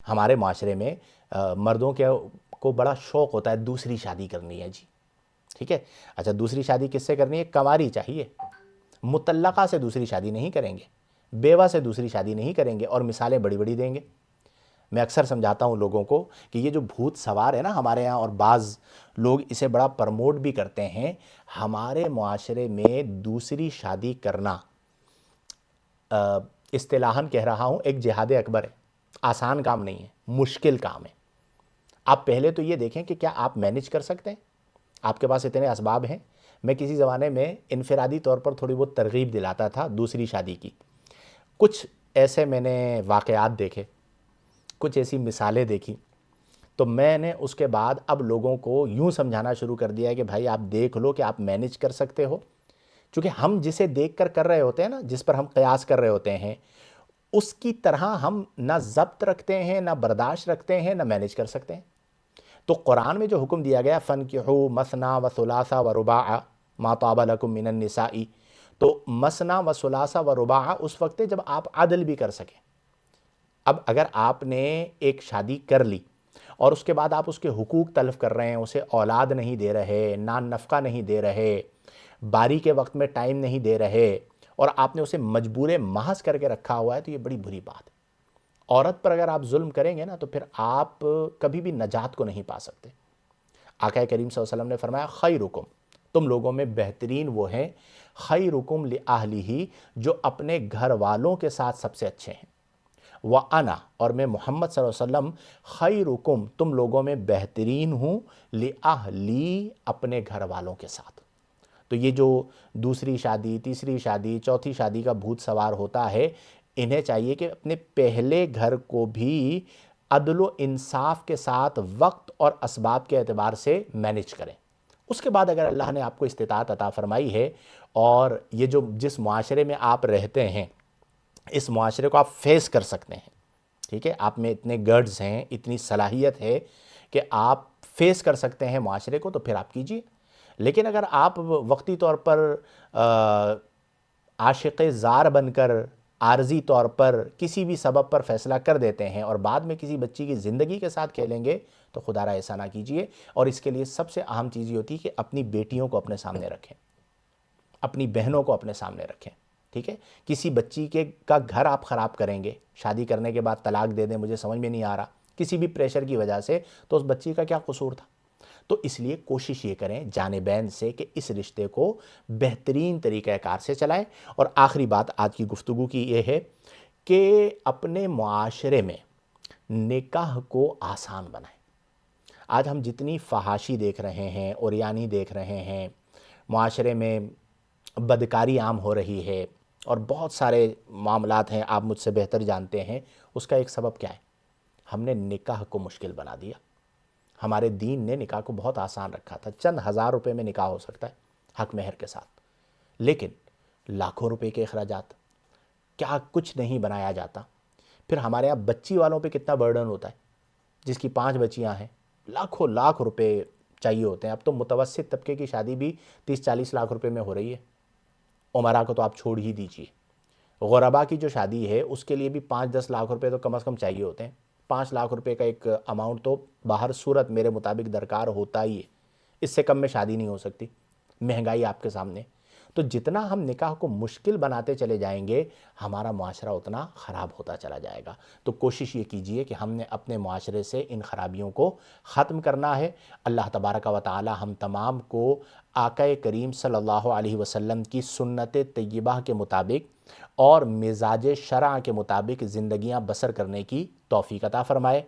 ہمارے معاشرے میں مردوں کو بڑا شوق ہوتا ہے دوسری شادی کرنی ہے جی، ٹھیک ہے. اچھا دوسری شادی کس سے کرنی ہے؟ کنواری چاہیے، مطلقہ سے دوسری شادی نہیں کریں گے، بیوہ سے دوسری شادی نہیں کریں گے، اور مثالیں بڑی بڑی دیں گے. میں اکثر سمجھاتا ہوں لوگوں کو کہ یہ جو بھوت سوار ہے نا ہمارے ہاں، اور بعض لوگ اسے بڑا پرموٹ بھی کرتے ہیں، ہمارے معاشرے میں دوسری شادی کرنا اصطلاحاً کہہ رہا ہوں ایک جہاد اکبر ہے. آسان کام نہیں ہے، مشکل کام ہے. آپ پہلے تو یہ دیکھیں کہ کیا آپ مینج کر سکتے ہیں، آپ کے پاس اتنے اسباب ہیں. میں کسی زمانے میں انفرادی طور پر تھوڑی بہت ترغیب دلاتا تھا دوسری شادی کی. کچھ ایسے میں نے واقعات دیکھے، کچھ ایسی مثالیں دیکھی، تو میں نے اس کے بعد اب لوگوں کو یوں سمجھانا شروع کر دیا ہے کہ بھائی آپ دیکھ لو کہ آپ مینج کر سکتے ہو. چونکہ ہم جسے دیکھ کر رہے ہوتے ہیں نا، جس پر ہم قیاس کر رہے ہوتے ہیں، اس کی طرح ہم نہ ضبط رکھتے ہیں، نہ برداشت رکھتے ہیں، نہ مینج کر سکتے ہیں. تو قرآن میں جو حکم دیا گیا فَانْكِحُوا مَثْنَىٰ وَثُلَاثَ وَرُبَاعَ مَا طَابَ لَكُم مِّنَ النِّسَاءِ، تو مثنیٰ و ثلاثہ و رباع اس وقت ہے جب آپ عدل بھی کر سکیں. اب اگر آپ نے ایک شادی کر لی اور اس کے بعد آپ اس کے حقوق تلف کر رہے ہیں، اسے اولاد نہیں دے رہے، نان نفقہ نہیں دے رہے، باری کے وقت میں ٹائم نہیں دے رہے، اور آپ نے اسے مجبور محض کر کے رکھا ہوا ہے، تو یہ بڑی بری بات ہے. عورت پر اگر آپ ظلم کریں گے نا تو پھر آپ کبھی بھی نجات کو نہیں پا سکتے. آقا کریم صلی اللہ علیہ وسلم نے فرمایا خیرکم، تم لوگوں میں بہترین وہ ہیں، خیرکم لأہلہ، جو اپنے گھر والوں کے ساتھ سب سے اچھے ہیں. وَأَنَا، اور میں محمد صلی اللہ علیہ وسلم، خیرکم، تم لوگوں میں بہترین ہوں، لأہلی، اپنے گھر والوں کے ساتھ. تو یہ جو دوسری شادی، تیسری شادی، چوتھی شادی کا بھوت سوار ہوتا ہے، انہیں چاہیے کہ اپنے پہلے گھر کو بھی عدل و انصاف کے ساتھ وقت اور اسباب کے اعتبار سے مینج کریں. اس کے بعد اگر اللہ نے آپ کو استطاعت عطا فرمائی ہے، اور یہ جو جس معاشرے میں آپ رہتے ہیں اس معاشرے کو آپ فیس کر سکتے ہیں، ٹھیک ہے، آپ میں اتنے گرڈز ہیں، اتنی صلاحیت ہے کہ آپ فیس کر سکتے ہیں معاشرے کو، تو پھر آپ کیجئے. لیکن اگر آپ وقتی طور پر عاشق زار بن کر عارضی طور پر کسی بھی سبب پر فیصلہ کر دیتے ہیں اور بعد میں کسی بچی کی زندگی کے ساتھ کھیلیں گے، تو خدا را ایسا نہ کیجئے. اور اس کے لیے سب سے اہم چیز یہ ہوتی ہے کہ اپنی بیٹیوں کو اپنے سامنے رکھیں، اپنی بہنوں کو اپنے سامنے رکھیں. ٹھیک ہے، کسی بچی کا گھر آپ خراب کریں گے، شادی کرنے کے بعد طلاق دے دیں، مجھے سمجھ میں نہیں آ رہا، کسی بھی پریشر کی وجہ سے، تو اس بچی کا کیا قصور تھا؟ تو اس لیے کوشش یہ کریں جانبین سے کہ اس رشتے کو بہترین طریقہ کار سے چلائیں. اور آخری بات آج کی گفتگو کی یہ ہے کہ اپنے معاشرے میں نکاح کو آسان بنائیں. آج ہم جتنی فحاشی دیکھ رہے ہیں، اوریانی دیکھ رہے ہیں، معاشرے میں بدکاری عام ہو رہی ہے، اور بہت سارے معاملات ہیں آپ مجھ سے بہتر جانتے ہیں. اس کا ایک سبب کیا ہے؟ ہم نے نکاح کو مشکل بنا دیا. ہمارے دین نے نکاح کو بہت آسان رکھا تھا، چند ہزار روپے میں نکاح ہو سکتا ہے حق مہر کے ساتھ، لیکن لاکھوں روپے کے اخراجات، کیا کچھ نہیں بنایا جاتا. پھر ہمارے یہاں بچی والوں پہ کتنا برڈن ہوتا ہے، جس کی 5 بچیاں ہیں، لاکھوں لاکھ روپے چاہیے ہوتے ہیں. اب تو متوسط طبقے کی شادی بھی 30-40 لاکھ روپے میں ہو رہی ہے. عمرا کو تو آپ چھوڑ ہی دیجئے، غربا کی جو شادی ہے اس کے لیے بھی 5-10 لاکھ روپے تو کم از کم چاہیے ہوتے ہیں. 5 لاکھ روپے کا ایک اماؤنٹ تو باہر صورت میرے مطابق درکار ہوتا ہی ہے. اس سے کم میں شادی نہیں ہو سکتی، مہنگائی آپ کے سامنے. تو جتنا ہم نکاح کو مشکل بناتے چلے جائیں گے، ہمارا معاشرہ اتنا خراب ہوتا چلا جائے گا. تو کوشش یہ کیجئے کہ ہم نے اپنے معاشرے سے ان خرابیوں کو ختم کرنا ہے. اللہ تبارک و تعالی ہم تمام کو آقا کریم صلی اللہ علیہ وسلم کی سنت طیبہ کے مطابق اور مزاج شرع کے مطابق زندگیاں بسر کرنے کی توفیق عطا فرمائے.